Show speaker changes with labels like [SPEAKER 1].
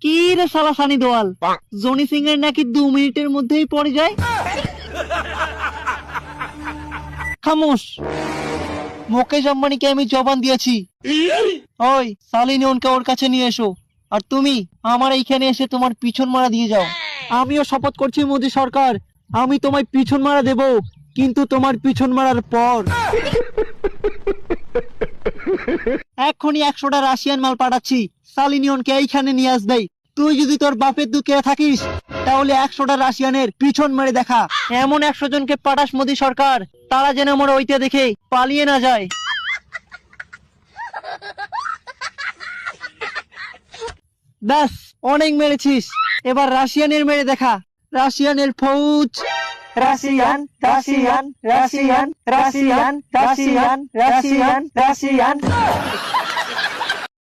[SPEAKER 1] কি রে শালা সানি দেওয়াল, জনি সিং এর নাকি 2 মিনিটের মধ্যেই পড়ে যায়। খামোশ, মুকেশ আম্বানিকে আমি জবান দিয়েছি। ওই সালি নিয়নকে ওর কাছে নিয়ে এসো, আর তুমি আমার এইখানে এসে তোমার পিছন মারা দিয়ে যাও। আমিও শপথ করছি মোদী সরকার, আমি তোমায় পিছন মারা দেব, কিন্তু তোমার পিছন মারার পর। এখনই 100টা রাশিয়ান মাল পাঠাচ্ছি, সালিনিয়নকে এইখানে নিয়ে আসবে। তুই যদি তোর বাপের দুঃখে থাকিস তাহলে 100টা রাশিয়ানের পিছন মেরে দেখা। এমন 100 জনকে পাঠাস মোদী সরকার, তারা যেন আমার ওইটা দেখে পালিয়ে না যায়। ব্যাস, অনেক মেরেছিস, এবার রাশিয়ানের মেরে দেখা। রাশিয়ানের ফৌজ। Russian Russian Russian Russian Russian Russian Russian.